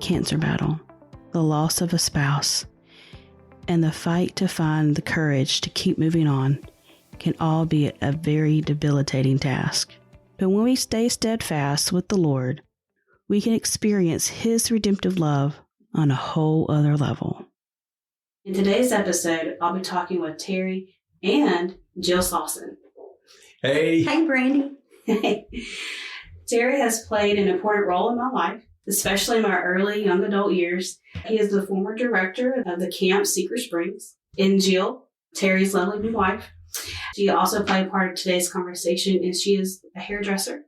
cancer battle, the loss of a spouse, and the fight to find the courage to keep moving on can all be a very debilitating task. But when we stay steadfast with the Lord, we can experience His redemptive love on a whole other level. In today's episode, I'll be talking with Terry and Jill Slawson. Hey. Hey, Brandy. Terry has played an important role in my life, especially in my early young adult years. He is the former director of the camp Cedar Springs. And Jill, Terry's lovely new wife, she also played part of today's conversation, and she is a hairdresser.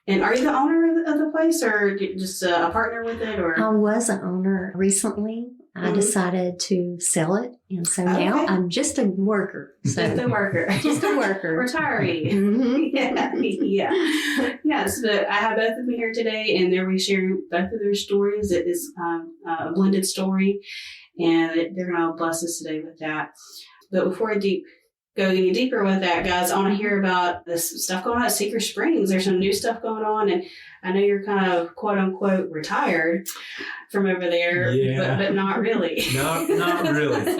And are you the owner of the place, or just a partner with it? Or I was an owner recently. I decided to sell it, and so now I'm just a worker. So. Just a worker. Just a worker. Retiree. Mm-hmm. Yeah. Yes, but I have both of them here today, and they'll be sharing both of their stories. It is a blended story, and they're going to bless us today with that. But before I go any deeper with that, guys, I want to hear about this stuff going on at Cedar Springs. There's some new stuff going on, and I know you're kind of quote unquote retired from over there, but not really. Not really.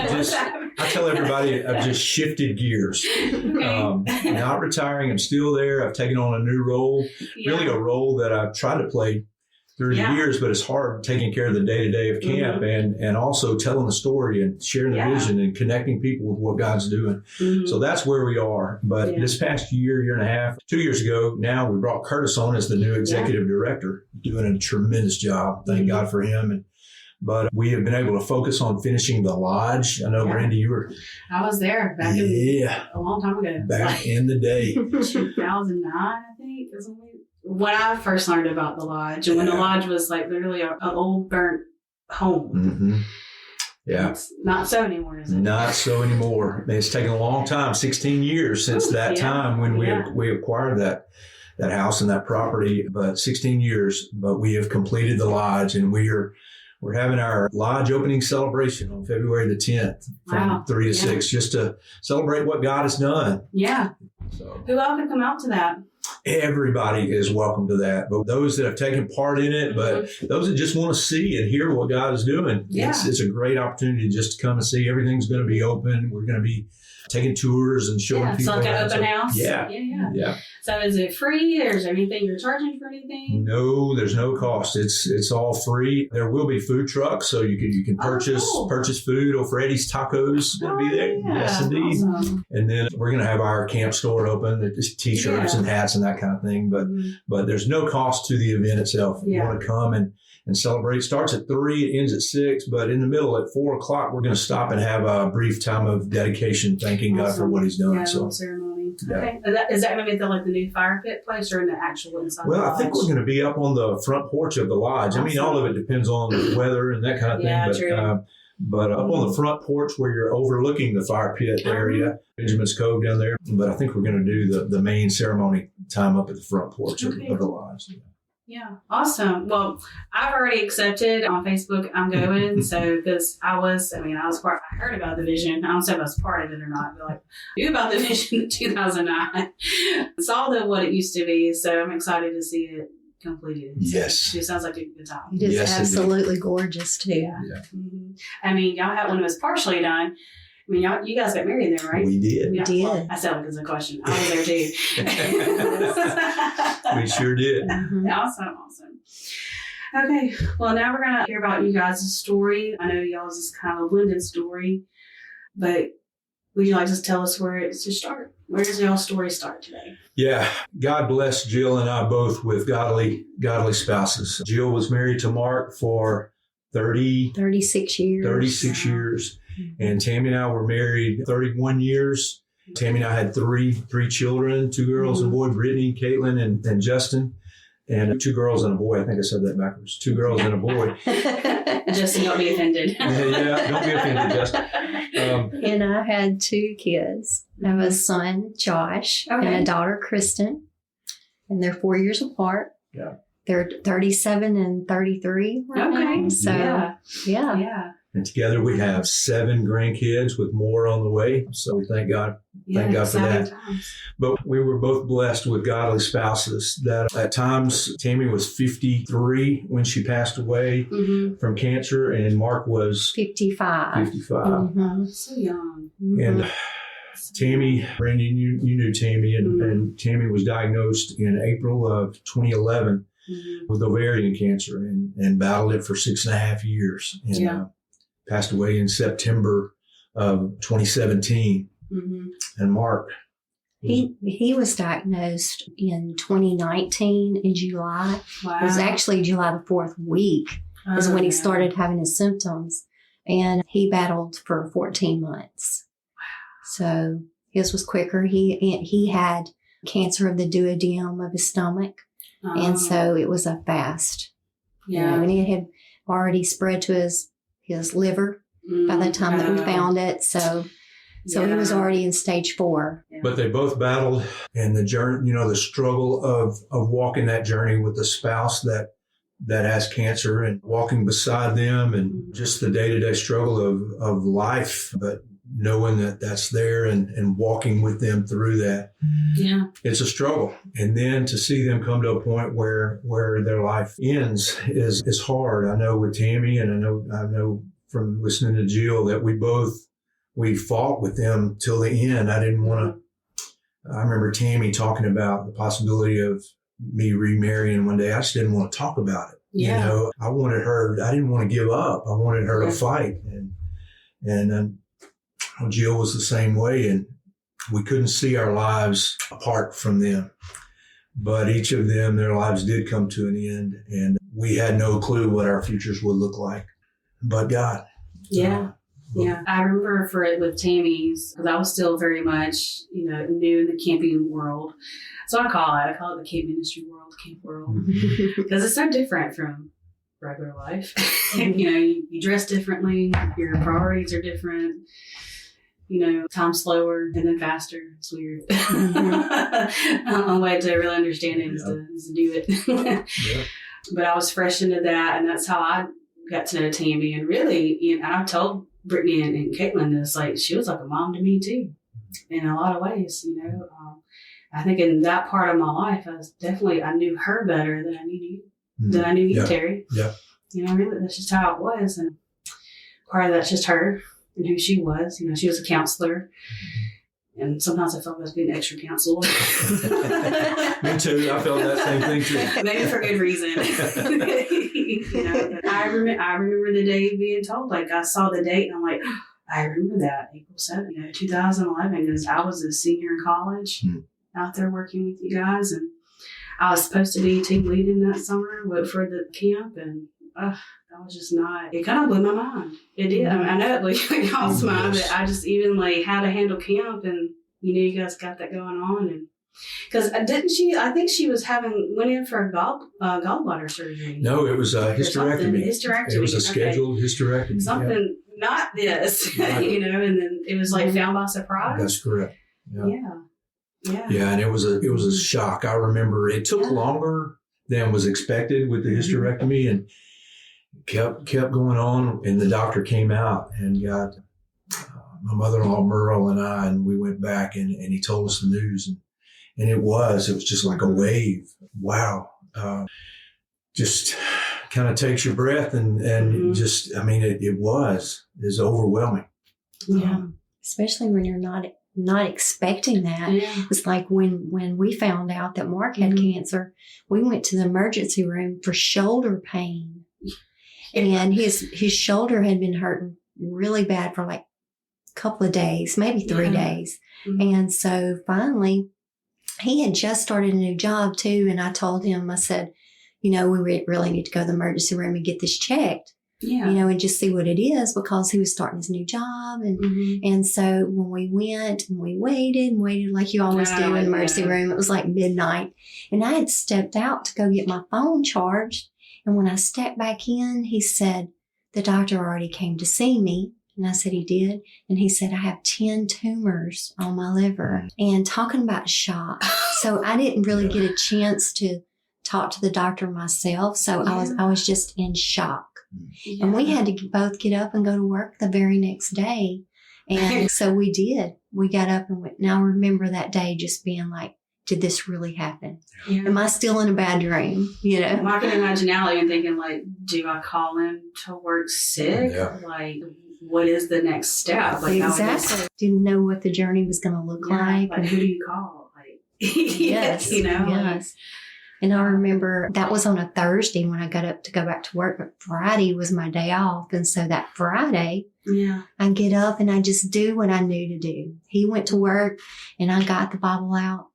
I tell everybody I've just shifted gears. Okay. Not retiring. I'm still there. I've taken on a new role, really a role that I've tried to play through the years, but it's hard taking care of the day-to-day of camp and also telling the story and sharing the vision and connecting people with what God's doing. Mm-hmm. So that's where we are. But this past year and a half, 2 years ago now, we brought Curtis on as the new executive director, doing a tremendous job. Thank God for him. But we have been able to focus on finishing the lodge. I know, Brandy, you were... I was there back in a long time ago. Back in the day. 2009, I think, is when I first learned about the lodge, and when the lodge was like literally an old burnt home. Mm-hmm. Yeah. It's not so anymore, is it? Not so anymore. It's taken a long time, 16 years since that time when we acquired that house and that property, but 16 years. But we have completed the lodge, and we're having our lodge opening celebration on February the 10th from 3 to 6, just to celebrate what God has done. Yeah. So, who all can come out to that? Everybody is welcome to that, but those that have taken part in it, but those that just want to see and hear what God is doing, it's a great opportunity just to come and see. Everything's going to be open. We're going to be taking tours and showing people. It's like an open house? Yeah. So is it free, or is there anything you're charging for anything? No, there's no cost. It's all free. There will be food trucks, so you can purchase food. O'Freddy's Tacos is going to be there. Yeah. Yes, indeed. Awesome. And then we're going to have our camp store open, just T-shirts and hats and that kind of thing. But there's no cost to the event itself. You want to come and celebrate. It starts at 3, it ends at 6, but in the middle at 4 o'clock, we're going to stop and have a brief time of dedication, thanking God for what He's done. Ceremony. Okay. Is that going to be the new fire pit place, or in the actual inside? Well, I think we're going to be up on the front porch of the lodge. Awesome. I mean, all of it depends on the weather and that kind of thing. But up on the front porch where you're overlooking the fire pit area, Benjamin's Cove down there. But I think we're going to do the main ceremony time up at the front porch of the lodge. Yeah. Awesome. Well, I've already accepted on Facebook. I'm going. So, because I heard about the vision. I don't know if I was part of it or not, but knew about the vision in 2009. Saw what it used to be. So I'm excited to see it completed. Yes. It sounds like a good time. It is absolutely gorgeous too. Yeah. Mm-hmm. I mean, y'all had when it was partially done. I mean, you guys got married then, right? We did. We did. Well, I said it as a question. I was there too. We sure did. Mm-hmm. Awesome. Okay. Well, now we're going to hear about you guys' story. I know y'all's is kind of a blended story, but would you like to tell us where it's to start? Where does y'all's story start today? Yeah. God bless Jill and I both with godly spouses. Jill was married to Mark for 36 years. 36 years. And Tammy and I were married 31 years. Tammy and I had three children, 2 girls and a boy, Brittany, Caitlin, and Justin. And 2 girls and a boy. I think I said that backwards. 2 girls and a boy. Justin, don't be offended. Yeah, don't be offended, Justin. And I had 2 kids. I have a son, Josh, and a daughter, Kristen. And they're 4 years apart. Yeah. They're 37 and 33 right now. So, yeah. And together we have 7 grandkids with more on the way. So we thank God. Thank God for that. Times. But we were both blessed with godly spouses that at times Tammy was 53 when she passed away from cancer, and Mark was 55. 55. So young. And Tammy, Brandon, you knew Tammy, and Tammy was diagnosed in April of 2011 with ovarian cancer and battled it for 6.5 years. And passed away in September of 2017. And Mark, he was diagnosed in 2019 in July. Wow. It was actually July the 4th week is when he started having his symptoms, and he battled for 14 months. So his was quicker. He had cancer of the duodenum of his stomach, and so it was a fast. Yeah, and it had already spread to his liver by the time that we found it. So he was already in stage 4. but they both battled, and the journey, the struggle of walking that journey with a spouse that has cancer and walking beside them, and just the day-to-day struggle of life, but knowing that that's there and walking with them through that. Yeah. It's a struggle. And then to see them come to a point where their life ends is hard. I know with Tammy, and I know from listening to Jill that we fought with them till the end. I remember Tammy talking about the possibility of me remarrying one day. I just didn't want to talk about it. Yeah. I didn't want to give up. I wanted her to fight. And Jill was the same way, and we couldn't see our lives apart from them. But each of them, their lives did come to an end, and we had no clue what our futures would look like. But God. Yeah. Yeah. I remember with Tammy's, because I was still very much, new in the camping world. So I call it the camp ministry world, camp world, because it's so different from regular life. You dress differently, your priorities are different. Time's slower and then faster. It's weird. The only way to really understand it is to do it. But I was fresh into that, and that's how I got to know Tammy. And really, and I told Brittany and Caitlin this, she was like a mom to me too, in a lot of ways. I think in that part of my life, I knew her better than I knew you, Terry. Yeah. Really, that's just how it was, and part of that's just her and who she was. She was a counselor, and sometimes I felt like I was being an extra counselor. Me too. I felt that same thing too. Maybe for good reason. I remember the day being told, I saw the date, and I'm like, I remember that, April 7th, 2011, because I was a senior in college out there working with you guys, and I was supposed to be team leading that summer for the camp, and that was just not, it kind of blew my mind. It did. I know it blew y'all's mind, but I just even how to handle camp, and you guys got that going on, and because didn't she? I think she was went in for a gallbladder surgery. No, it was a hysterectomy. Hysterectomy. It was a scheduled hysterectomy. Something, not this, right. And then it was found by surprise. That's correct. Yeah. Yeah, and it was a shock. I remember it took longer than was expected with the hysterectomy, and kept going on. And the doctor came out and got my mother-in-law Merle and I, and we went back, and he told us the news, and it was just like a wave. Wow. Just kind of takes your breath, and just, it was overwhelming. Yeah. Especially when you're not expecting that. Yeah. It's like when we found out that Mark had cancer, we went to the emergency room for shoulder pain. And his shoulder had been hurting really bad for a couple of days, maybe 3 days. And so finally, he had just started a new job too. And I told him, I said, we really need to go to the emergency room and get this checked. Yeah. And just see what it is, because he was starting his new job. And so when we went and we waited like you always do in the emergency room, it was midnight. And I had stepped out to go get my phone charged. And when I stepped back in, he said, the doctor already came to see me. And I said, he did. And he said, I have 10 tumors on my liver. And talking about shock. So I didn't really get a chance to talk to the doctor myself. So I was just in shock. And we had to both get up and go to work the very next day. And so we did. We got up and went. Now I remember that day just being like, did this really happen? Yeah. Am I still in a bad dream? You know? Well, I can imagine now and thinking like, do I call in to work sick? Yeah. Like, what is the next step? Like, exactly. Didn't know what the journey was going to look like. Like, who do you call? Like, yes, you know? Yes. And I remember that was on a Thursday when I got up to go back to work, but Friday was my day off. And so that Friday, I get up and I just do what I knew to do. He went to work and I got the Bible out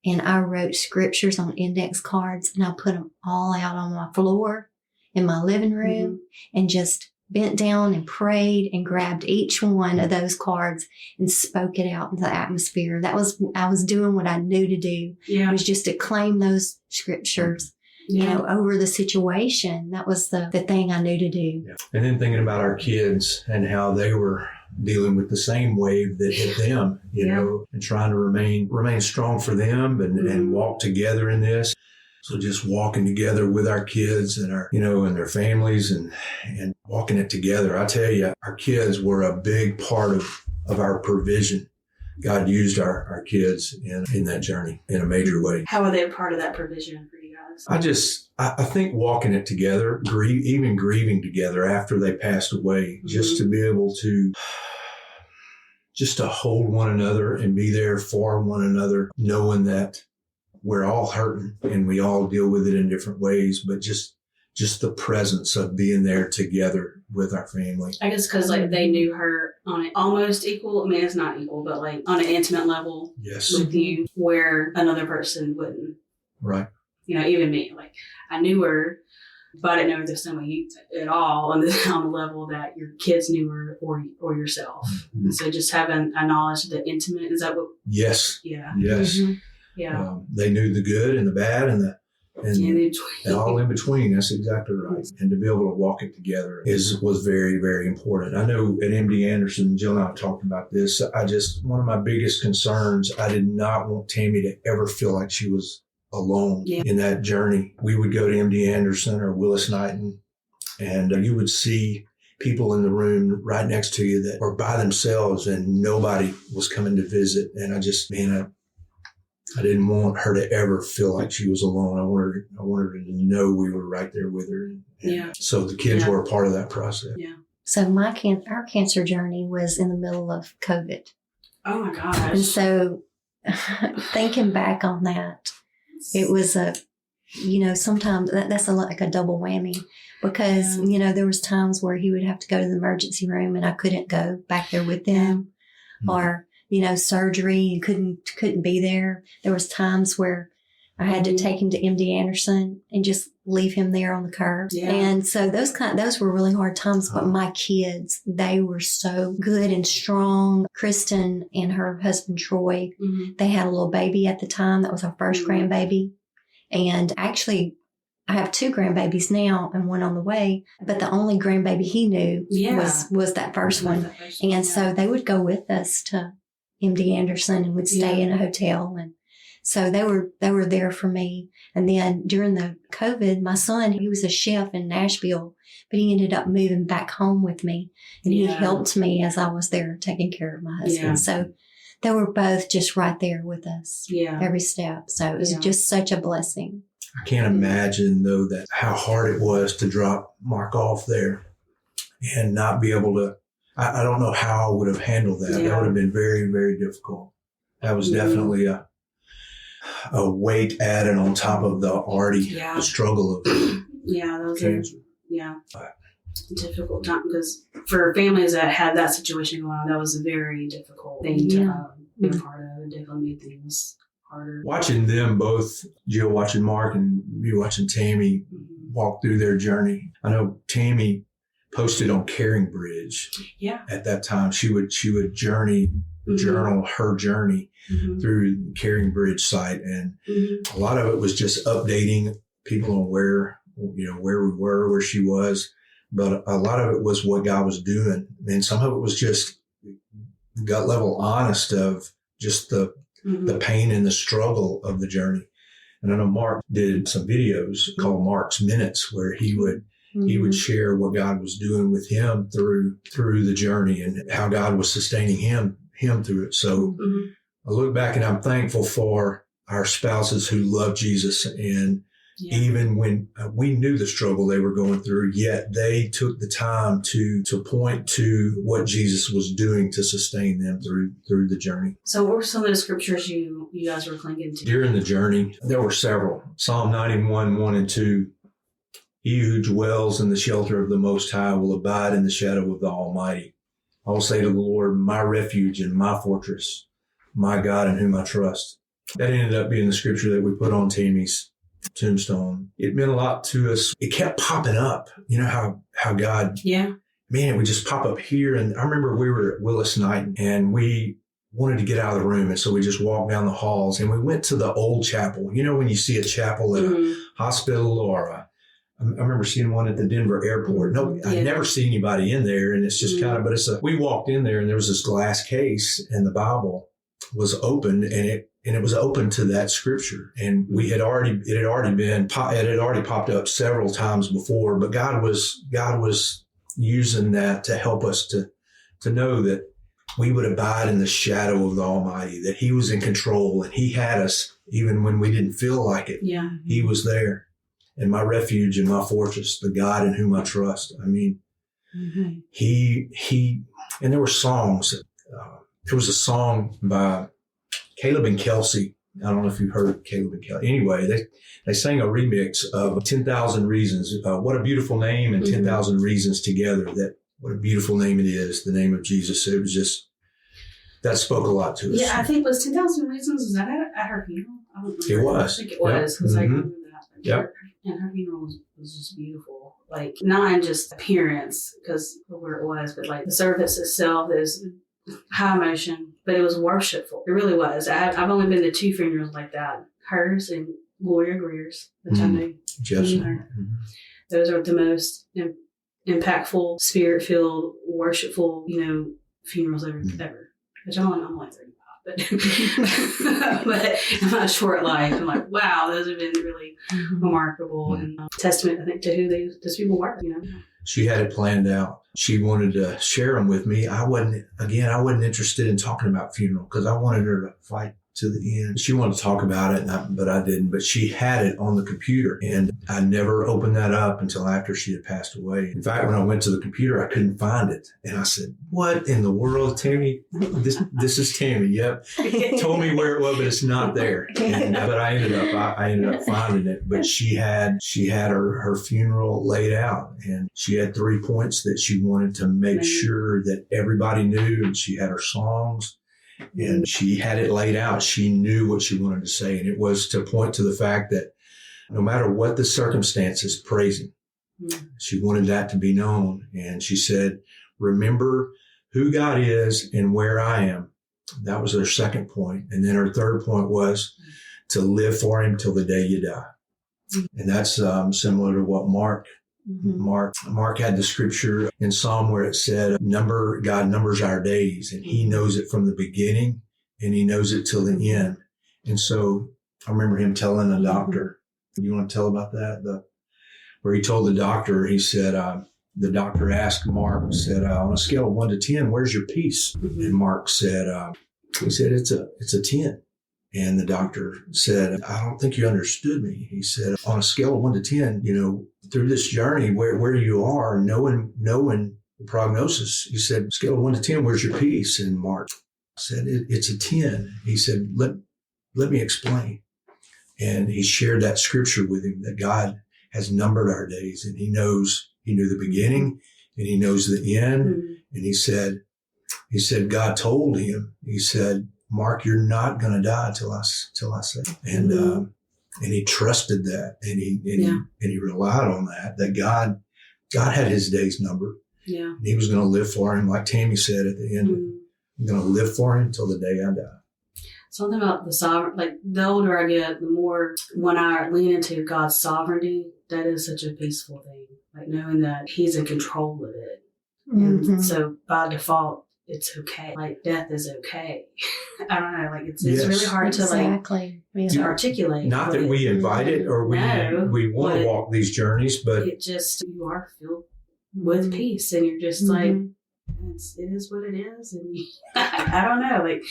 and I wrote scriptures on index cards and I put them all out on my floor in my living room and just bent down and prayed and grabbed each one of those cards and spoke it out into the atmosphere. I was doing what I knew to do. Yeah. It was just to claim those scriptures, you know, over the situation. That was the thing I knew to do. Yeah. And then thinking about our kids and how they were dealing with the same wave that hit them, you know, and trying to remain strong for them and walk together in this. So just walking together with our kids and our, you know, and their families and walking it together. I tell you, our kids were a big part of our provision. God used our kids in that journey in a major way. How are they a part of that provision for you guys? I think walking it together, even grieving together after they passed away, just to be able to just to hold one another and be there for one another, knowing that we're all hurting and we all deal with it in different ways, but just the presence of being there together with our family. I guess because like they knew her on an almost equal, I mean, it's not equal, but like on an intimate level with you where another person wouldn't. Right. You know, even me, like I knew her, but I didn't know her the same way at all on the level that your kids knew her or yourself. Mm-hmm. So just having a knowledge of the intimate, is that what? Yes. Yeah. Yes. Mm-hmm. Yeah. They knew the good and the bad and all in between. That's exactly right. And to be able to walk it together was very, very important. I know at MD Anderson, Jill and I talked about this. One of my biggest concerns, I did not want Tammy to ever feel like she was alone in that journey. We would go to MD Anderson or Willis Knighton and you would see people in the room right next to you that were by themselves and nobody was coming to visit. And I didn't want her to ever feel like she was alone. I wanted her to know we were right there with her. And so the kids were a part of that process. Yeah. So our cancer journey was in the middle of COVID. Oh my gosh. And so thinking back on that, it was sometimes that's like a double whammy because, you know, there was times where he would have to go to the emergency room and I couldn't go back there with them or, you know, surgery and couldn't be there. There was times where I had to take him to MD Anderson and just leave him there on the curb. Yeah. And so those were really hard times. But my kids, they were so good and strong. Kristen and her husband, Troy, they had a little baby at the time. That was our first grandbaby. And actually, I have 2 grandbabies now and one on the way. But the only grandbaby he knew was that first one. And so they would go with us to MD Anderson and would stay in a hotel. And so they were there for me. And then during the COVID, my son, he was a chef in Nashville, but he ended up moving back home with me and he helped me as I was there taking care of my husband. Yeah. So they were both just right there with us every step. So it was just such a blessing. I can't imagine though that how hard it was to drop Mark off there and not be able to. I don't know how I would have handled that. That would have been very, very difficult. That was definitely a weight added on top of the already the struggle of cancer. Difficult time because for families that had that situation going on, that was a very difficult thing to be a part of. It definitely made things harder. Watching them both, Jill watching Mark and me watching Tammy walk through their journey. I know Tammy posted on Caring Bridge. Yeah. At that time, she would journal her journey through the Caring Bridge site, and a lot of it was just updating people on where we were, where she was, but a lot of it was what God was doing, and some of it was just gut level honest of just the pain and the struggle of the journey. And I know Mark did some videos called Mark's Minutes, where he would he would share what God was doing with him through the journey and how God was sustaining him through it. So I look back and I'm thankful for our spouses who love Jesus, and even when we knew the struggle they were going through, yet they took the time to point to what Jesus was doing to sustain them through the journey. So what were some of the scriptures you guys were clinging to? During the journey, there were several. Psalm 91, 1 and 2. He who dwells in the shelter of the Most High will abide in the shadow of the Almighty. I will say to the Lord, my refuge and my fortress, my God in whom I trust. That ended up being the scripture that we put on Tammy's tombstone. It meant a lot to us. It kept popping up. You know how God, man, it would just pop up here. And I remember we were at Willis Knight and we wanted to get out of the room. And so we just walked down the halls and we went to the old chapel. You know, when you see a chapel at a hospital or I remember seeing one at the Denver airport. No, I'd never seen anybody in there. And it's just kind of, we walked in there and there was this glass case and the Bible was open and it was open to that scripture. And it had already popped up several times before, but God was using that to help us to know that we would abide in the shadow of the Almighty, that he was in control and he had us even when we didn't feel like it. Yeah. He was there. And my refuge and my fortress, the God in whom I trust. I mean, he, and there were songs. There was a song by Caleb and Kelsey. I don't know if you've heard Caleb and Kelsey. Anyway, they sang a remix of 10,000 Reasons. What a beautiful name, and 10,000 Reasons together. What a beautiful name it is, the name of Jesus. It was just, that spoke a lot to us. Yeah, I think it was 10,000 Reasons. Was that at her funeral? I don't remember. It was. I think it was, because I remember that. Yep. And her funeral was just beautiful. Like, not in just appearance, because of where it was, but like the service itself, there's high emotion, but it was worshipful. It really was. I've only been to 2 funerals like that. Hers and Gloria Greer's, which I knew. Those are the most impactful, spirit-filled, worshipful, funerals ever. Which I'm only 35. But in my short life, I'm like, wow, those have been really remarkable and testament, I think, to who those people were. She had it planned out. She wanted to share them with me. I wasn't interested in talking about funeral because I wanted her to fight to the end. She wanted to talk about it, but I didn't. But she had it on the computer, and I never opened that up until after she had passed away. In fact, when I went to the computer, I couldn't find it. And I said, what in the world, Tammy? This is Tammy. Yep. Told me where it was, but it's not there. But I ended up finding it. But she had her funeral laid out, and she had 3 points that she wanted to make sure that everybody knew, and she had her songs. And she had it laid out. She knew what she wanted to say. And it was to point to the fact that no matter what the circumstances, praising. She wanted that to be known. And she said, remember who God is and where I am. That was her second point. And then her third point was to live for him till the day you die. And that's similar to what Mark had the scripture in Psalm where it said, God numbers our days, and he knows it from the beginning and he knows it till the end. And so I remember him telling the doctor, you want to tell about that? Where he told the doctor, he said, the doctor asked Mark, said, on a scale of 1 to 10, where's your peace? And Mark said, it's a 10. And the doctor said, I don't think you understood me. He said, on a scale of 1 to 10, through this journey where you are, knowing the prognosis, he said, scale of 1 to 10, where's your peace? And Mark said, it's a 10. He said, let me explain. And he shared that scripture with him that God has numbered our days, and he knew the beginning and he knows the end. And he said, God told him, he said, Mark, you're not going to die till I say. And he trusted that, and he relied on that God had his days numbered. Yeah. And he was going to live for him, like Tammy said at the end. I'm going to live for him till the day I die. Something about the sovereign, like the older I get, the more when I lean into God's sovereignty, that is such a peaceful thing. Like knowing that he's in control of it. And so by default, it's okay. Like death is okay. I don't know. Like it's Yes. really hard Exactly. to articulate. Not that we invite it or we want to walk these journeys, but it just, you are filled with peace, and you're just like, it is what it is. And I don't know, like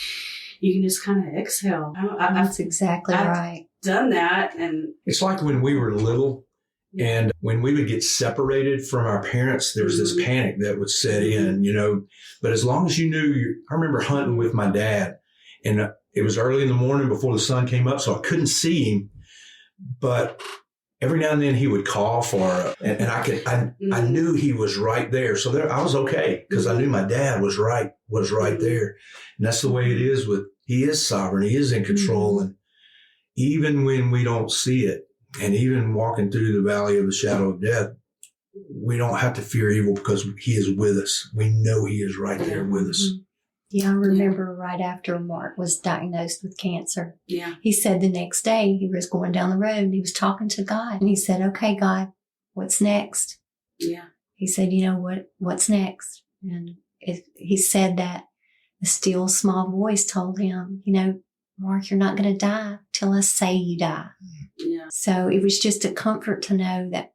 you can just kind of exhale. That's exactly right. Done that. And it's like when we were little and when we would get separated from our parents, there was this panic that would set in, but as long as you knew, I remember hunting with my dad, and it was early in the morning before the sun came up, so I couldn't see him, but every now and then he would cough and I knew he was right there. So I was okay because I knew my dad was right there. And that's the way it is he is sovereign. He is in control. And even when we don't see it, and even walking through the valley of the shadow of death, we don't have to fear evil because he is with us. We know he is right there with us. Yeah, I remember right after Mark was diagnosed with cancer. Yeah. He said the next day he was going down the road and he was talking to God. And he said, okay, God, what's next? Yeah. He said, what's next? And he said that the still small voice told him, Mark, you're not going to die till I say you die. Yeah. So it was just a comfort to know that,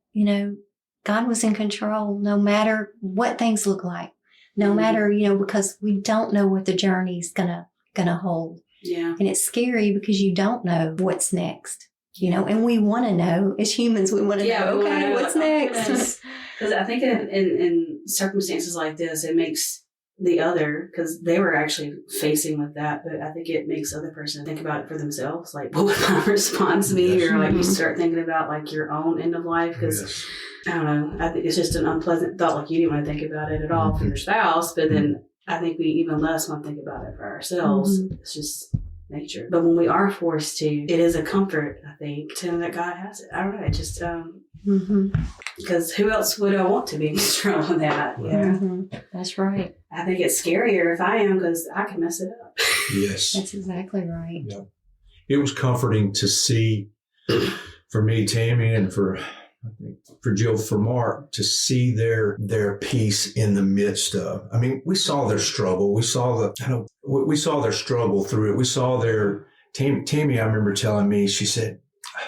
God was in control no matter what things look like. No matter, because we don't know what the journey's gonna hold. Yeah. And it's scary because you don't know what's next, and we want to know as humans, we want to know, okay, what's next? Because I think in circumstances like this, it makes the other, because they were actually facing with that, but I think it makes the other person think about it for themselves. Like, what would my response be? Yes. Or like you start thinking about like your own end of life, because I don't know. I think it's just an unpleasant thought. Like you didn't want to think about it at all for your spouse, but then I think we even less want to think about it for ourselves. It's just nature. But when we are forced to, it is a comfort, I think, to know that God has it. I don't know. It just because who else would I want to be in control of that? That's right. I think it's scarier if I am, because I can mess it up. Yes. That's exactly right. Yeah. It was comforting to see, for me, Tammy, and for Jill, for Mark, to see their peace in the midst of. I mean, we saw their struggle. We saw their struggle through it. We saw their Tammy. I remember telling me, she said,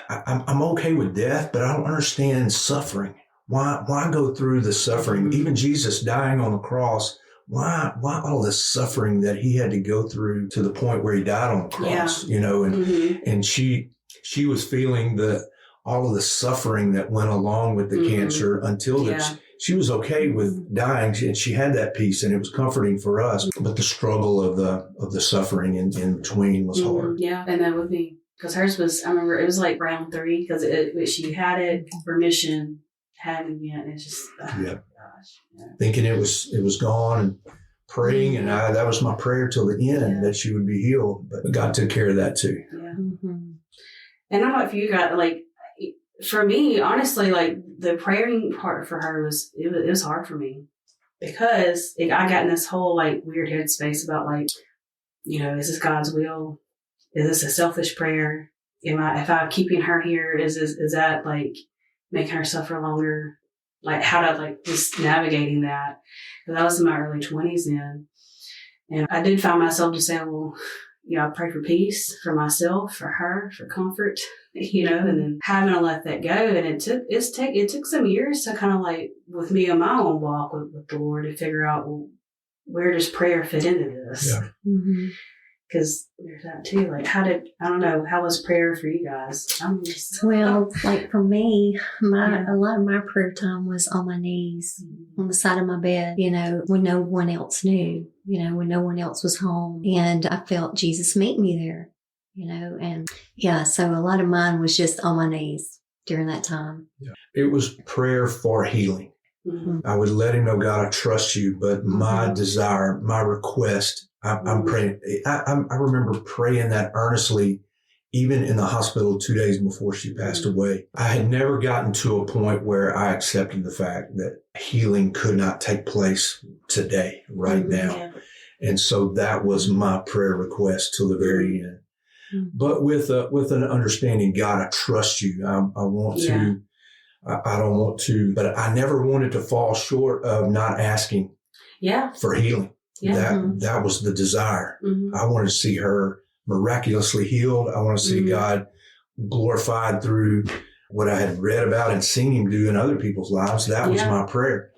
"I'm okay with death, but I don't understand suffering. Why go through the suffering? Even Jesus dying on the cross. Why all the suffering that he had to go through to the point where he died on the cross? And she was feeling all of the suffering that went along with the cancer until she was okay with dying, and she had that peace, and it was comforting for us. But the struggle of the suffering in between was hard. Yeah, and that would be because hers was. I remember it was like round 3 because she had it remission, hadn't yet. It's just gosh, thinking it was gone and praying, and that was my prayer till the end that she would be healed. But God took care of that too. Yeah. And I don't know if you got like. For me, honestly, like the praying part for her was hard for me because I got in this whole like weird headspace about like, is this God's will? Is this a selfish prayer? If I'm keeping her here, is that like making her suffer longer? Like how to like just navigating that? Because I was in my early 20s then, and I did find myself just saying, well, I pray for peace for myself, for her, for comfort, and then having to let that go. And it took some years to kind of like with me on my own walk with the Lord to figure out, well, where does prayer fit into this? Yeah. Because there's that too. Like how was prayer for you guys? Well, like for me, a lot of my prayer time was on my knees on the side of my bed, when no one else knew, when no one else was home. And I felt Jesus meet me there, and so a lot of mine was just on my knees during that time. Yeah. It was prayer for healing. I would let him know, God, I trust you, but my desire, my request, I'm praying. I remember praying that earnestly, even in the hospital 2 days before she passed away. I had never gotten to a point where I accepted the fact that healing could not take place today, right now. Yeah. And so that was my prayer request till the very end. But with an understanding, God, I trust you. I want to. I don't want to, but I never wanted to fall short of not asking for healing. That was the desire. I wanted to see her miraculously healed. I want to see God glorified through what I had read about and seen him do in other people's lives. That was my prayer.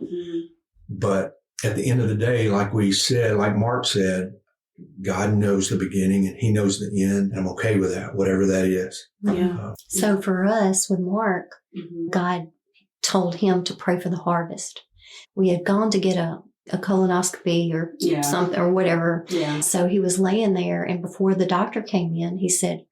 But at the end of the day, like we said, like Mark said, God knows the beginning and he knows the end. And I'm okay with that, whatever that is. So for us with Mark, God told him to pray for the harvest. We had gone to get a colonoscopy or something or whatever. So he was laying there, and before the doctor came in, he said,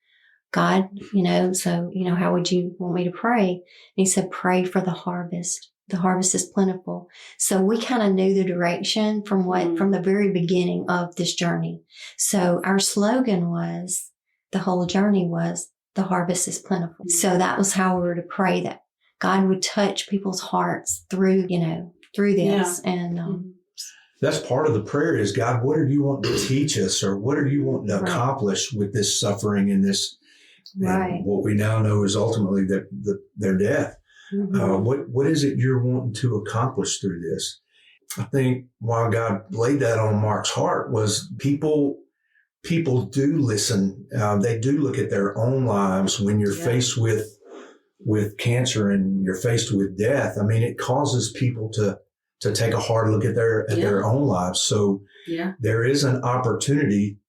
God, how would you want me to pray? And he said, pray for the harvest. The harvest is plentiful. So we kind of knew the direction from the very beginning of this journey. So our slogan was, the whole journey was, the harvest is plentiful. So that was how we were to pray, that God would touch people's hearts through this. And that's part of the prayer is, God, what are you wanting to teach us, or what are you wanting to accomplish with this suffering and this, and what we now know is ultimately their death. What is it you're wanting to accomplish through this? I think while God laid that on Mark's heart was people do listen. They do look at their own lives when you're faced with cancer and you're faced with death. I mean, it causes people to take a hard look at their own lives. So there is an opportunity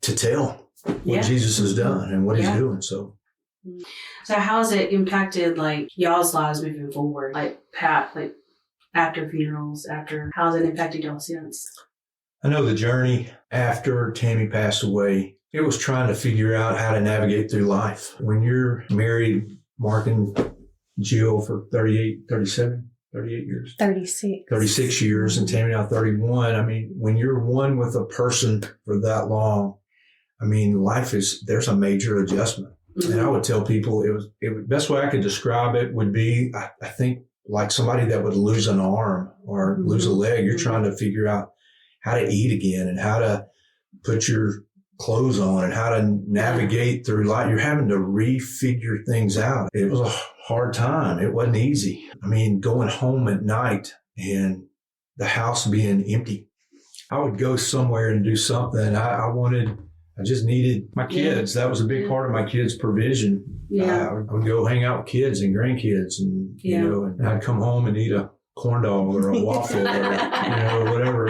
to tell what Jesus has done and what he's doing. So how has it impacted like y'all's lives moving forward? Like after funerals, how has it impacted y'all since? I know the journey after Tammy passed away, it was trying to figure out how to navigate through life. When you're married, Mark and Jill, for 38 years. 36 years, and Tammy now 31. I mean, when you're one with a person for that long, I mean, there's a major adjustment. And I would tell people best way I could describe it would be, I think, like somebody that would lose an arm or lose a leg. You're trying to figure out how to eat again and how to put your clothes on and how to navigate through life. You're having to refigure things out. It was a hard time. It wasn't easy. I mean, going home at night and the house being empty. I would go somewhere and do something. I just needed my kids. That was a big part of my kids' provision. I would go hang out with kids and grandkids, and and I'd come home and eat a corn dog or a waffle or whatever.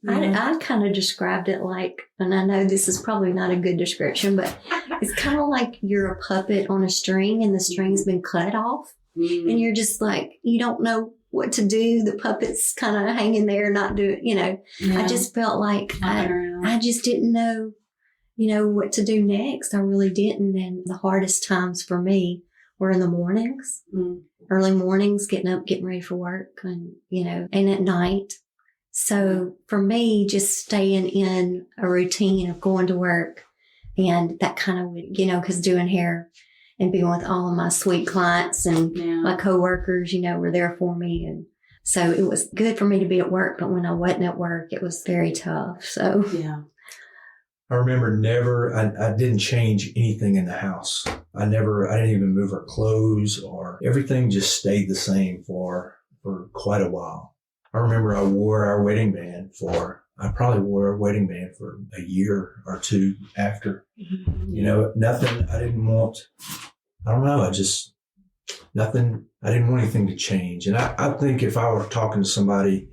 I kind of described it like, and I know this is probably not a good description, but it's kind of like you're a puppet on a string and the string's been cut off, and you're just like, you don't know what to do. The puppet's kind of hanging there, not doing, I just felt like I just didn't know, what to do next. I really didn't. And the hardest times for me were in the mornings, early mornings, getting up, getting ready for work, and, and at night. So for me, just staying in a routine of going to work, and that kind of, because doing hair and being with all of my sweet clients and my coworkers, were there for me. And so it was good for me to be at work. But when I wasn't at work, it was very tough. So, I remember I didn't change anything in the house. I didn't even move her clothes, or everything just stayed the same for quite a while. I remember I probably wore our wedding band for a year or two after. Nothing, I didn't want, nothing, I didn't want anything to change. And I think if I were talking to somebody,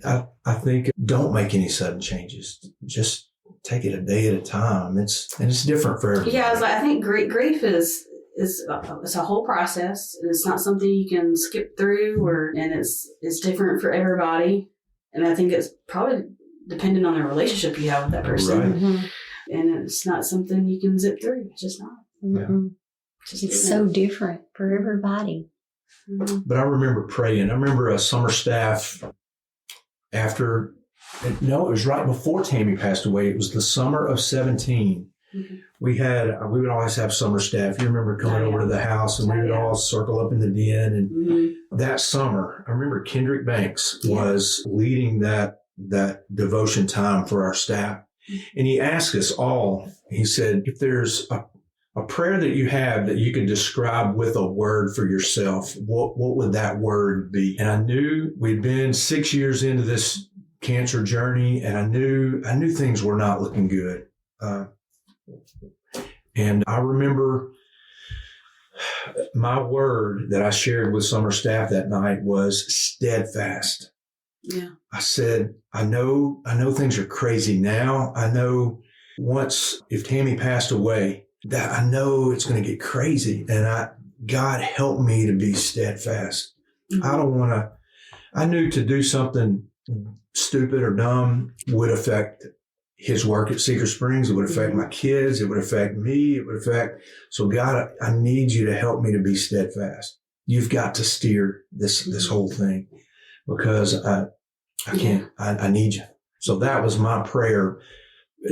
I think don't make any sudden changes. Just take it a day at a time. It's different for everybody. Yeah, I think grief is it's a whole process. It's not something you can skip through, and it's different for everybody. And I think it's probably dependent on the relationship you have with that person. Right. And it's not something you can zip through. It's just not. It's so different for everybody. But I remember praying. I remember a summer staff it was right before Tammy passed away. It was the summer of 17. We would always have summer staff. You remember coming over to the house, and we would all circle up in the den. And that summer, I remember Kendrick Banks was leading that devotion time for our staff. And he asked us all, he said, if there's a a prayer that you have that you could describe with a word for yourself, what would that word be? And I knew we'd been 6 years into this cancer journey, and I knew things were not looking good. And I remember my word that I shared with summer staff that night was steadfast. Yeah. I said, I know things are crazy now. I know once, if Tammy passed away, that I know it's going to get crazy. And God help me to be steadfast. Mm-hmm. I knew to do something stupid or dumb would affect his work at Cedar Springs. It would affect my kids. It would affect me. So God, I need you to help me to be steadfast. You've got to steer this whole thing, because I can't, I need you. So that was my prayer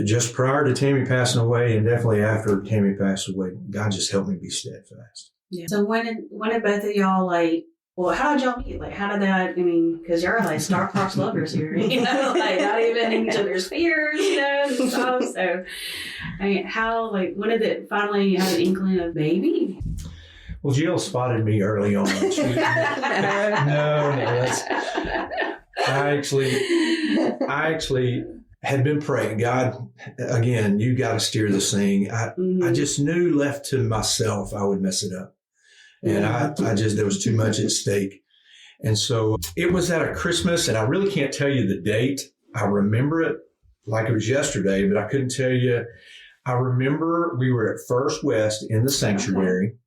just prior to Tammy passing away, and definitely after Tammy passed away. God, just help me be steadfast. Yeah. So when did both of y'all how did y'all meet? How did that, because you're like star-crossed lovers here, not even in each other's fears, and stuff. So, how, when did it finally have an inkling of baby? Well, Jill spotted me early on. I actually had been praying, God, again, you got to steer this thing. I just knew left to myself, I would mess it up. And there was too much at stake. And so it was at a Christmas, and I really can't tell you the date. I remember it like it was yesterday, but I couldn't tell you. I remember we were at First West in the sanctuary. Okay.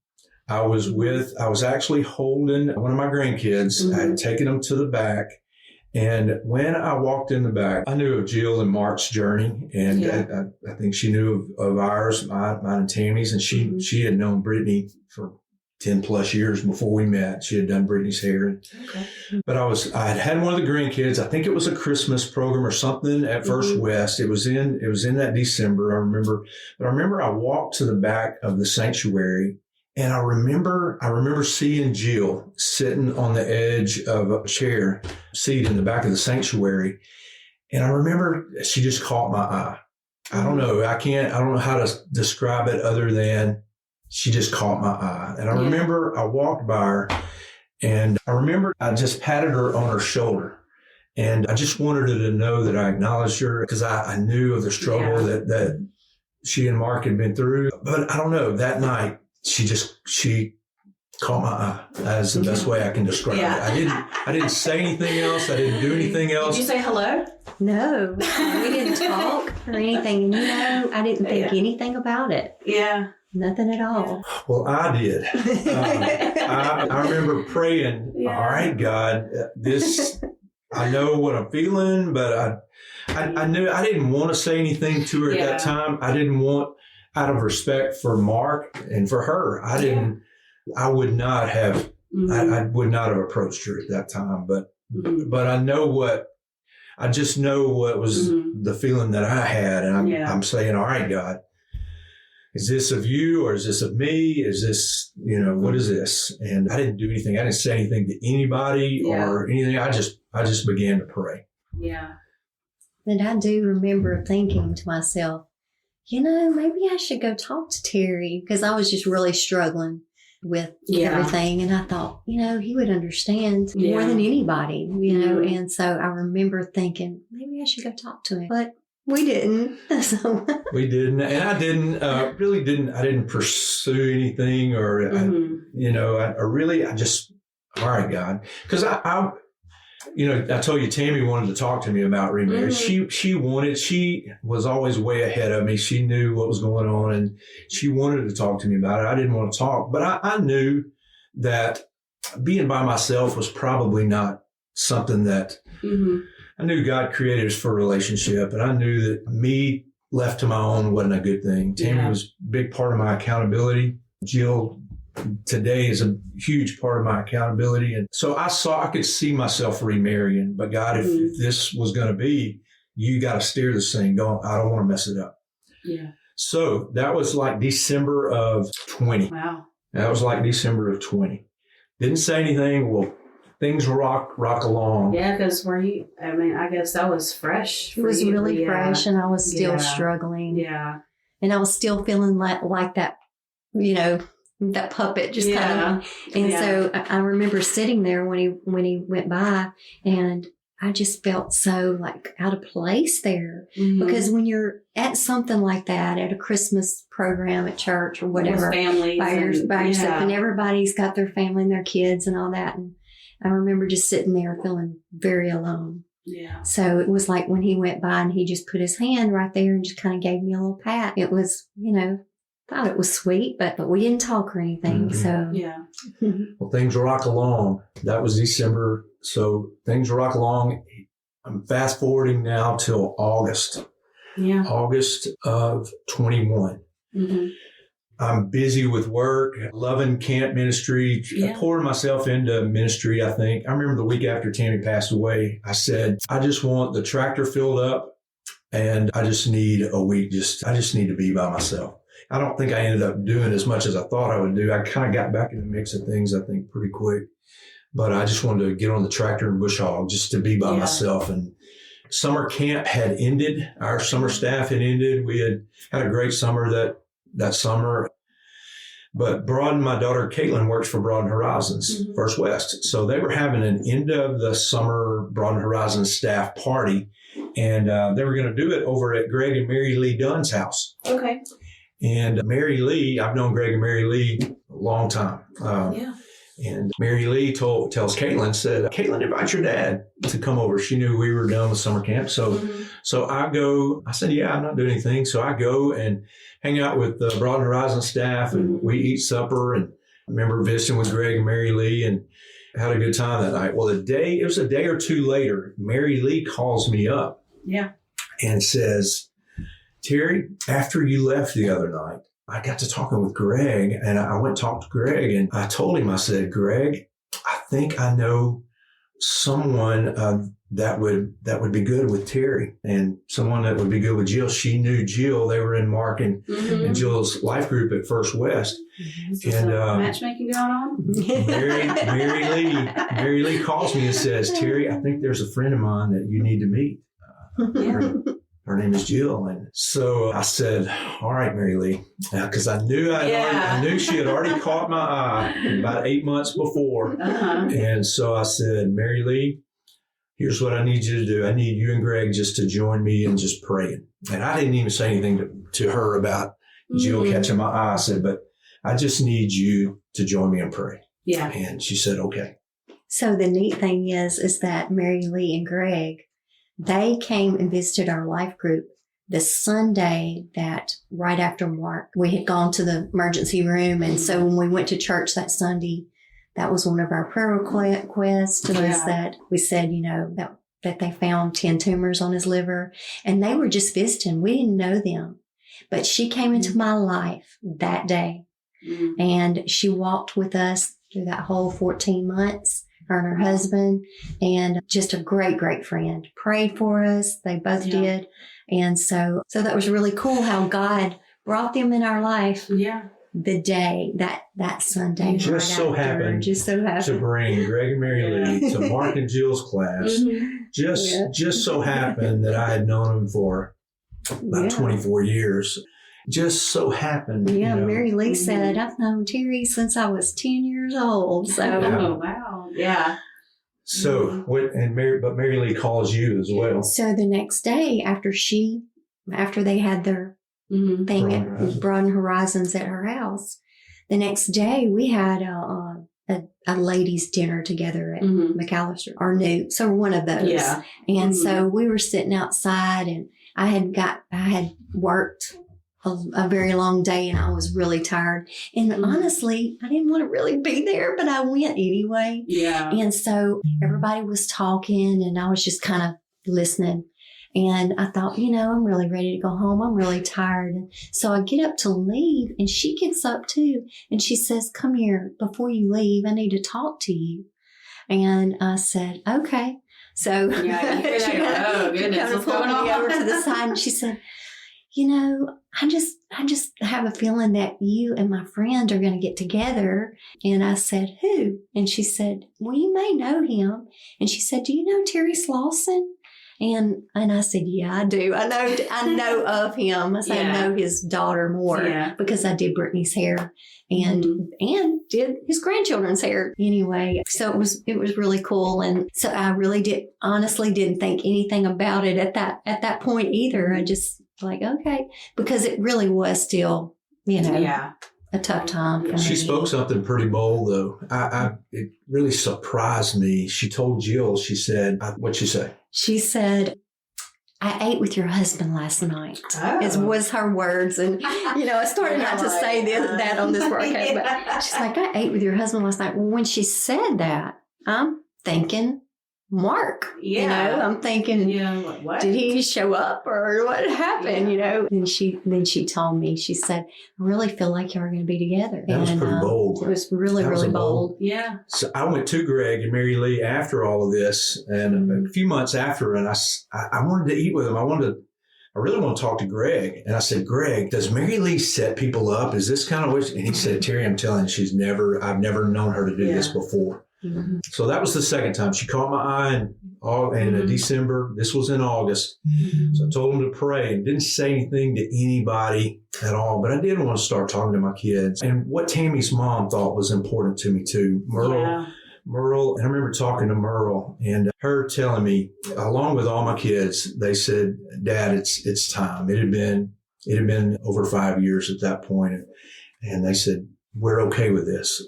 I was actually holding one of my grandkids. Mm-hmm. I had taken them to the back. And when I walked in the back, I knew of Jill and Mark's journey. And I think she knew of ours, mine and Tammy's. And she had known Brittany for 10 plus years before we met. She had done Brittany's hair. Okay. But I had one of the grandkids. I think it was a Christmas program or something at First West. It was in that December, I remember. But I remember I walked to the back of the sanctuary, and I remember seeing Jill sitting on the edge of a chair seat in the back of the sanctuary. And I remember she just caught my eye. I don't know. I don't know how to describe it other than she just caught my eye. And I remember I walked by her, and I remember I just patted her on her shoulder. And I just wanted her to know that I acknowledged her, because I knew of the struggle that she and Mark had been through. But I don't know, that night, she caught my eye. That's the best way I can describe it. I didn't say anything else. I didn't do anything else. Did you say hello? No, we didn't talk or anything. I didn't think anything about it. Yeah. Nothing at all. Well, I did. I remember praying, all right, God, I know what I'm feeling, but I knew I didn't want to say anything to her at that time. I didn't want, out of respect for Mark and for her, I would not have, I would not have approached her at that time. But I just know what was the feeling that I had. And I'm saying, all right, God, is this of you, or is this of me? Is this, what is this? And I didn't do anything. I didn't say anything to anybody or anything. I just began to pray. Yeah. And I do remember thinking to myself, maybe I should go talk to Terry, because I was just really struggling with everything. And I thought, he would understand more than anybody, And so I remember thinking, maybe I should go talk to him. But we didn't. We didn't. And I didn't pursue anything, or, I just, all right, God. Because I told you Tammy wanted to talk to me about remarriage. She was always way ahead of me. She knew what was going on, and she wanted to talk to me about it. I didn't want to talk, but I knew that being by myself was probably not something that I knew God created us for a relationship, and I knew that me left to my own wasn't a good thing. Tammy was a big part of my accountability. Jill today is a huge part of my accountability. And so I could see myself remarrying, but God, if this was going to be, you got to steer this thing. I don't want to mess it up. Yeah. So that was like December of 20. Wow. That was like December of 20. Didn't say anything. Well, things rock along. Yeah, because I guess that was fresh. It was really fresh, and I was still struggling. Yeah. And I was still feeling like that that puppet just kind of. And so I remember sitting there when he went by, and I just felt so like out of place there. Mm-hmm. Because when you're at something like that, at a Christmas program at church or whatever, by yourself, and everybody's got their family and their kids and all that. And I remember just sitting there feeling very alone. Yeah. So it was like when he went by and he just put his hand right there and just kind of gave me a little pat. It was, thought it was sweet, but we didn't talk or anything. Mm-hmm. So yeah. Well, things rock along. That was December. So things rock along. I'm fast forwarding now till August. Yeah. August of 21. Mm-hmm. I'm busy with work, loving camp ministry, pouring myself into ministry, I think. I remember the week after Tammy passed away, I said, I just want the tractor filled up and I just need a week. I just need to be by myself. I don't think I ended up doing as much as I thought I would do. I kind of got back in the mix of things, I think, pretty quick. But I just wanted to get on the tractor and bush hog just to be by myself. And summer camp had ended. Our summer staff had ended. We had a great summer that summer. But Broaden, my daughter Caitlin, works for Broaden Horizons, mm-hmm. First West. So they were having an end of the summer Broaden Horizons staff party. And they were going to do it over at Greg and Mary Lee Dunn's house. Okay. And Mary Lee, I've known Greg and Mary Lee a long time. And Mary Lee tells Caitlin, said, Caitlin, invite your dad to come over. She knew we were done with summer camp. So I go, I said, I'm not doing anything. So I go and hang out with the Broaden Horizon staff and we eat supper. And I remember visiting with Greg and Mary Lee and had a good time that night. Well, it was a day or two later, Mary Lee calls me up and says, Terry, after you left the other night, I got to talking with Greg and I went and talked to Greg and I told him, I said, Greg, I think I know someone that would be good with Terry and someone that would be good with Jill. She knew Jill. They were in Mark and Jill's life group at First West. Mm-hmm. And matchmaking going on? Mary Lee calls me and says, Terry, I think there's a friend of mine that you need to meet. Her name is Jill. And so I said, all right, Mary Lee, because I knew she had already caught my eye about 8 months before. And so I said, Mary Lee, here's what I need you to do. I need you and Greg just to join me in just praying. And I didn't even say anything to her about Jill catching my eye. I said, but I just need you to join me and pray. Yeah. And she said, okay. So the neat thing is that Mary Lee and Greg, they came and visited our life group the Sunday that right after Mark, we had gone to the emergency room. And so when we went to church that Sunday, that was one of our prayer requests was that we said, that they found 10 tumors on his liver and they were just visiting. We didn't know them, but she came into my life that day and she walked with us through that whole 14 months. Her and her husband, and just a great, great friend. Prayed for us. They both did. And so that was really cool how God brought them in our life. Yeah. The day, that Sunday. Just so happened to bring Greg and Mary Lee to Mark and Jill's class. Just so happened that I had known them for about 24 years. Just so happened. Yeah, Mary Lee said, I've known Terry since I was 10 years old. So, oh, wow. Yeah. So, but Mary Lee calls you as well. So the next day after they had their thing at Broaden Horizons at her house, the next day we had a ladies' dinner together at McAllister, or Newt. So one of those. Yeah. And so we were sitting outside and I had worked a very long day and I was really tired. And honestly, I didn't want to really be there, but I went anyway. Yeah. And so everybody was talking and I was just kind of listening. And I thought, I'm really ready to go home. I'm really tired. And so I get up to leave and she gets up too. And she says, come here, before you leave, I need to talk to you. And I said, okay. So she kind of pulled me over to the side and she said, I just have a feeling that you and my friend are going to get together. And I said, who? And she said, well, you may know him. And she said, do you know Terry Slawson? And I said, yeah, I do. I know of him. I said, I know his daughter more because I did Brittany's hair and did his grandchildren's hair anyway. So it was really cool. And so I really honestly didn't think anything about it at that point either. I just like, okay, because it really was still, a tough time for me. She spoke something pretty bold, though. It really surprised me. She told Jill, she said, what'd she say? She said, I ate with your husband last night. Was her words. And, I started not to say that on this broadcast, but she's like, I ate with your husband last night. Well, when she said that, I'm thinking, Mark, I'm thinking, what? Did he show up or what happened, Then she told me, she said, I really feel like y'all are going to be together. That was pretty bold. It was really, really bold. Yeah. So I went to Greg and Mary Lee after all of this, and a few months after, and I wanted to eat with him. I really want to talk to Greg. And I said, Greg, does Mary Lee set people up? Is this kind of what? And he said, Terry, I'm telling you, I've never known her to do this before. Mm-hmm. So that was the second time. She caught my eye in December. This was in August. Mm-hmm. So I told him to pray and didn't say anything to anybody at all. But I did want to start talking to my kids. And what Tammy's mom thought was important to me too. Merle, and I remember talking to Merle and her telling me, along with all my kids, they said, Dad, it's time. It had been over 5 years at that point. And they said, we're okay with this.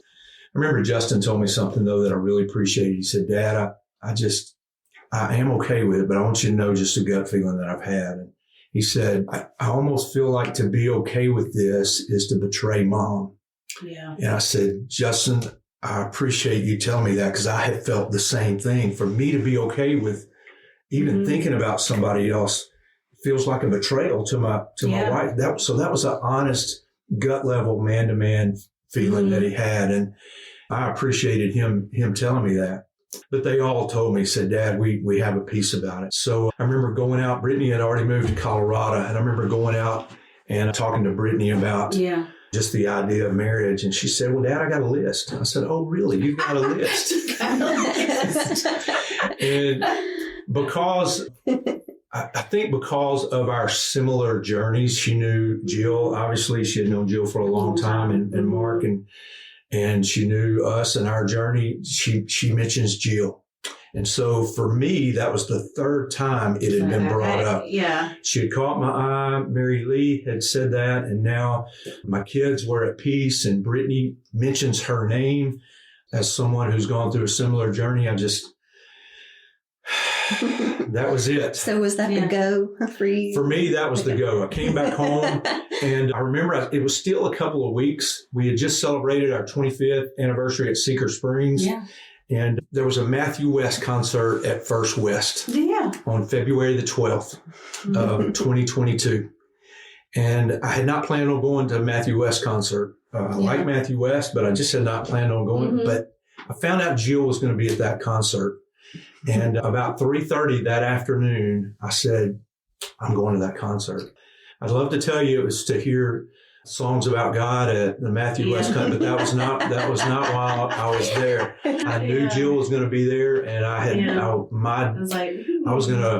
I remember Justin told me something, though, that I really appreciated. He said, Dad, I am okay with it, but I want you to know just a gut feeling that I've had. And he said, I almost feel like to be okay with this is to betray Mom. Yeah. And I said, Justin, I appreciate you telling me that because I have felt the same thing. For me to be okay with even thinking about somebody else feels like a betrayal to my wife. So that was an honest, gut level, man-to-man feeling that he had. And I appreciated him telling me that. But they all told me, said, Dad, we have a peace about it. So I remember going out. Brittany had already moved to Colorado. And I remember going out and talking to Brittany about just the idea of marriage. And she said, well, Dad, I got a list. I said, oh, really? You've got a list? And because I think because of our similar journeys, she knew Jill. Obviously, she had known Jill for a long time, and Mark, and she knew us and our journey. She mentions Jill. And so for me, that was the third time it had been brought up. Yeah. She had caught my eye. Mary Lee had said that. And now my kids were at peace. And Brittany mentions her name as someone who's gone through a similar journey. That was it. So was that the go for you? For me, that was the go. I came back home and I remember it was still a couple of weeks. We had just celebrated our 25th anniversary at Cedar Springs. Yeah. And there was a Matthew West concert at First West on February the 12th of 2022. And I had not planned on going to a Matthew West concert. I like Matthew West, but I just had not planned on going. Mm-hmm. But I found out Jill was going to be at that concert. And about 3:30 that afternoon, I said, I'm going to that concert. I'd love to tell you it was to hear songs about God at the Matthew West concert, but that was not while I was there. I knew Jill was going to be there, and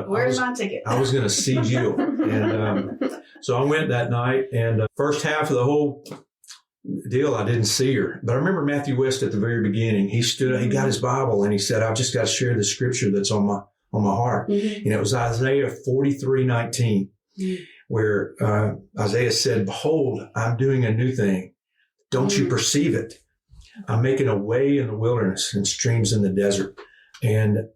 where's my ticket? I was going to see Jill. And so I went that night, and first half of the whole deal, I didn't see her. But I remember Matthew West at the very beginning. He got his Bible, and he said, I've just got to share the scripture that's on my heart. Mm-hmm. And it was Isaiah 43:19. Mm-hmm. Where Isaiah said, behold, I'm doing a new thing. Don't you perceive it? I'm making a way in the wilderness and streams in the desert. And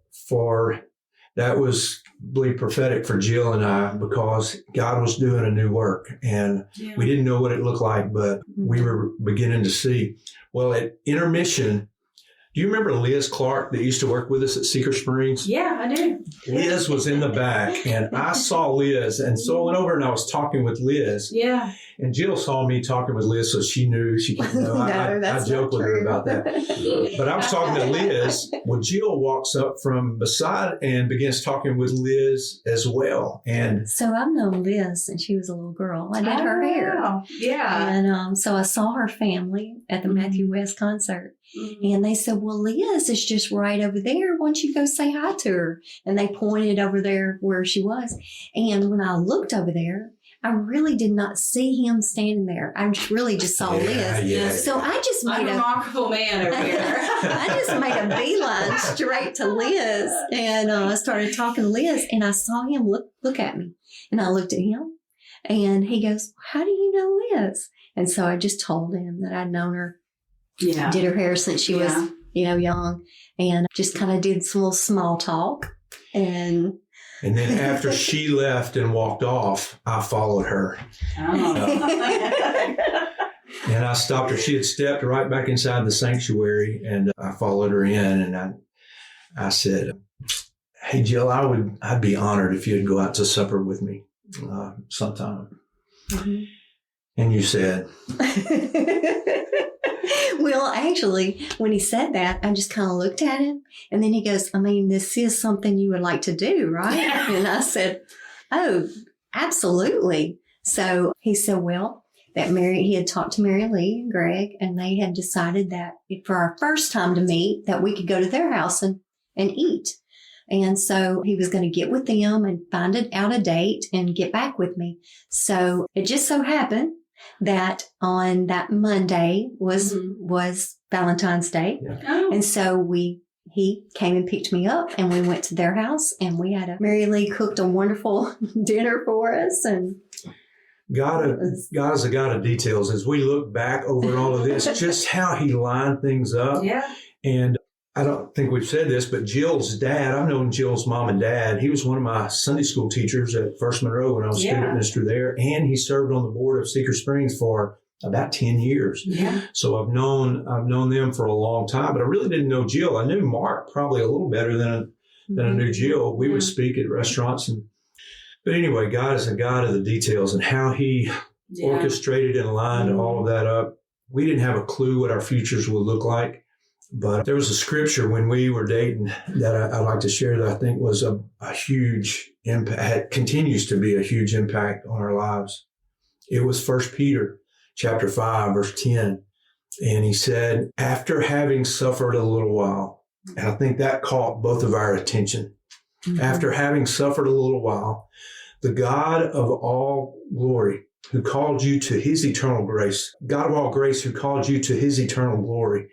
that was really prophetic for Jill and I because God was doing a new work. And we didn't know what it looked like, but we were beginning to see. Well, at intermission, do you remember Liz Clark that used to work with us at Cedar Springs? Yeah, I do. Liz was in the back, and I saw Liz. And so I went over and I was talking with Liz. Yeah. And Jill saw me talking with Liz, so she knew she could know. I joked with her about that. But I was talking to Liz. Well, Jill walks up from beside and begins talking with Liz as well. And so I've known Liz since she was a little girl. I did her hair. Yeah. And so I saw her family at the Matthew West concert. And they said, well, Liz is just right over there. Why don't you go say hi to her? And they pointed over there where she was. And when I looked over there, I really did not see him standing there. I really just saw Liz. Yeah. So I just made a remarkable man over here. I just made a beeline straight to Liz, and I started talking to Liz, and I saw him look at me, and I looked at him, and he goes, "How do you know Liz?" And so I just told him that I'd known her, did her hair since she was, young, and just kind of did some little small talk, and then after she left and walked off, I followed her. Oh. And I stopped her. She had stepped right back inside the sanctuary, and I followed her in, and I said, "Hey, Jill, I'd be honored if you'd go out to supper with me sometime." Mm-hmm. And you said, well, actually, when he said that, I just kind of looked at him, and then he goes, "I mean, this is something you would like to do, right?" And I said, "Oh, absolutely." So he said, well, he had talked to Mary Lee and Greg, and they had decided that for our first time to meet, that we could go to their house and eat. And so he was going to get with them and find out a date and get back with me. So it just so happened that on that Monday was Valentine's Day. Yeah. Oh. And so he came and picked me up, and we went to their house, and Mary Lee cooked a wonderful dinner for us. And God is a God of details. As we look back over all of this, just how he lined things up. Yeah. And I don't think we've said this, but Jill's dad, I've known Jill's mom and dad. He was one of my Sunday school teachers at First Monroe when I was student minister there. And he served on the board of Cedar Springs for about 10 years. Yeah. So I've known them for a long time, but I really didn't know Jill. I knew Mark probably a little better than I knew Jill. We would speak at restaurants. But anyway, God is a God of the details, and how he orchestrated and lined all of that up. We didn't have a clue what our futures would look like. But there was a scripture when we were dating that I'd like to share that I think was a huge impact, continues to be a huge impact on our lives. It was 1 Peter chapter 5, verse 10. And he said, after having suffered a little while, and I think that caught both of our attention. Mm-hmm. After having suffered a little while, the God of all glory, who called you to his eternal grace, God of all grace, who called you to his eternal glory,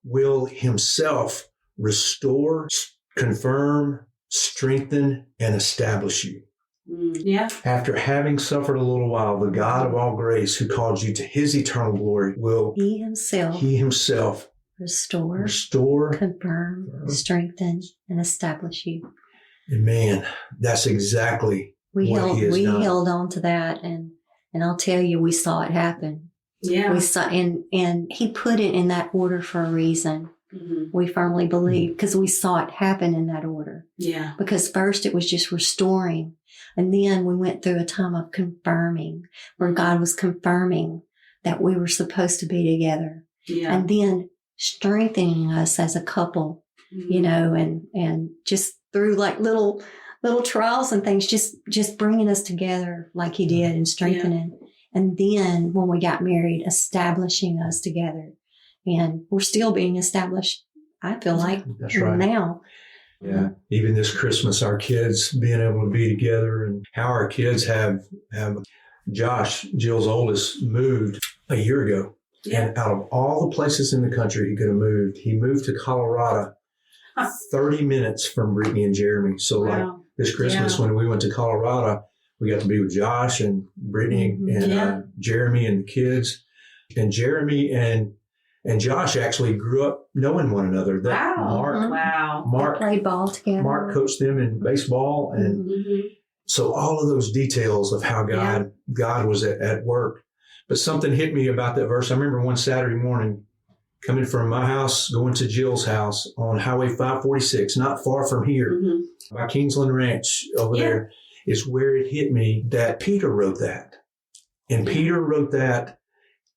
will himself restore, confirm, strengthen, and establish you. Yeah. After having suffered a little while, the God of all grace, who called you to his eternal glory, will he himself restore, confirm, strengthen, and establish you. And man, that's exactly what he has done. We held on to that, and I'll tell you, we saw it happen. Yeah. We saw, and he put it in that order for a reason. Mm-hmm. We firmly believe, because we saw it happen in that order. Yeah. Because first it was just restoring, and then we went through a time of confirming, where God was confirming that we were supposed to be together. Yeah. And then strengthening us as a couple, and just through like little trials and things, just bringing us together like he did, and strengthening. Yeah. And then when we got married, establishing us together. And we're still being established, I feel like, that's right. Now. Yeah. Even this Christmas, our kids being able to be together, and how our kids have Josh, Jill's oldest, moved a year ago. Yeah. And out of all the places in the country he could have moved, he moved to Colorado, 30 minutes from Brittany and Jeremy. So like this Christmas when we went to Colorado, we got to be with Josh and Brittany and Jeremy and the kids. And Jeremy and Josh actually grew up knowing one another. Mark played ball together. Mark coached them in baseball. And so all of those details of how God was at work. But something hit me about that verse. I remember one Saturday morning coming from my house, going to Jill's house on Highway 546, not far from here, by Kingsland Ranch over there, is where it hit me that Peter wrote that. And Peter wrote that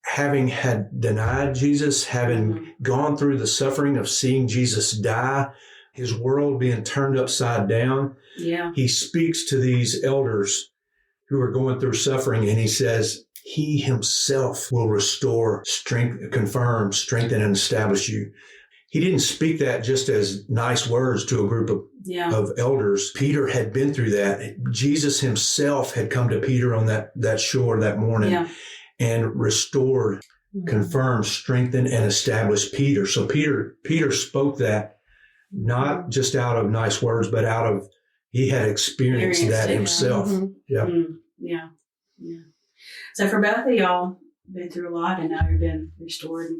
having had denied Jesus, having gone through the suffering of seeing Jesus die, his world being turned upside down. Yeah. He speaks to these elders who are going through suffering, and he says, He himself will restore, confirm, strengthen, and establish you. He didn't speak that just as nice words to a group of elders. Peter had been through that. Jesus himself had come to Peter on that shore that morning and restored, confirmed, strengthened, and established Peter. So Peter spoke that not just out of nice words, but out of, he had experienced that himself. Yeah. So for both of y'all, been through a lot and now you've been restored.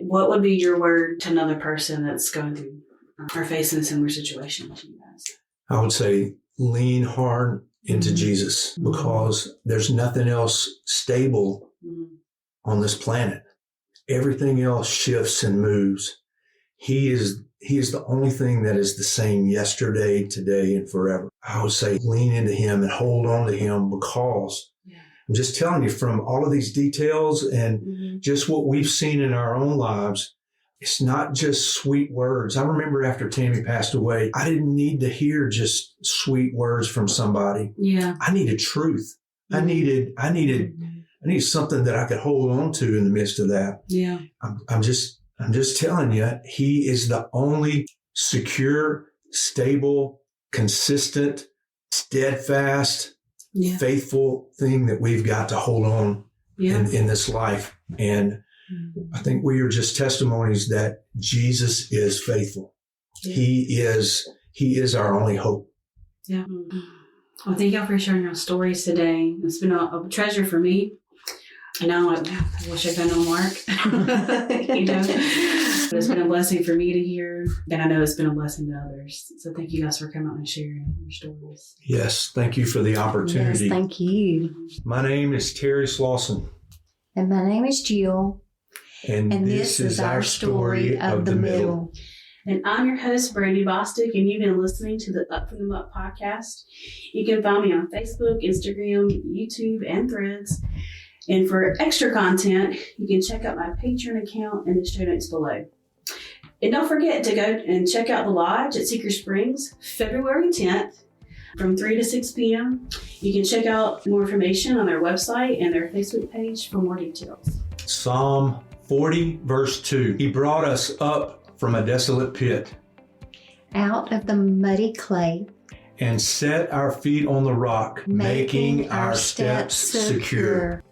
What would be your word to another person that's going through or facing a similar situation to you guys? I would say lean hard into Jesus, because there's nothing else stable on this planet. Everything else shifts and moves. He is the only thing that is the same yesterday, today, and forever. I would say lean into him and hold on to him, because I'm just telling you, from all of these details and just what we've seen in our own lives, it's not just sweet words. I remember after Tammy passed away, I didn't need to hear just sweet words from somebody. Yeah. I needed truth. I needed something that I could hold on to in the midst of that. Yeah. I'm just telling you, he is the only secure, stable, consistent, steadfast, faithful thing that we've got to hold on in this life. And I think we are just testimonies that Jesus is faithful. Yeah. He is our only hope. Yeah. Well, thank y'all for sharing your stories today. It's been a treasure for me. I know, I wish I'd known Mark. But it's been a blessing for me to hear, and I know it's been a blessing to others. So thank you guys for coming out and sharing your stories. Yes, thank you for the opportunity. Yes, thank you. My name is Terry Slawson. And my name is Jill. And this is our story of the middle. And I'm your host, Brandy Bostic, and you've been listening to the Up From the Muck podcast. You can find me on Facebook, Instagram, YouTube, and Threads. And for extra content, you can check out my Patreon account in the show notes below. And don't forget to go and check out the Lodge at Cedar Springs, February 10th, from 3 to 6 p.m. You can check out more information on their website and their Facebook page for more details. Psalm 40, verse 2. He brought us up from a desolate pit, out of the muddy clay, and set our feet on the rock, making our steps secure.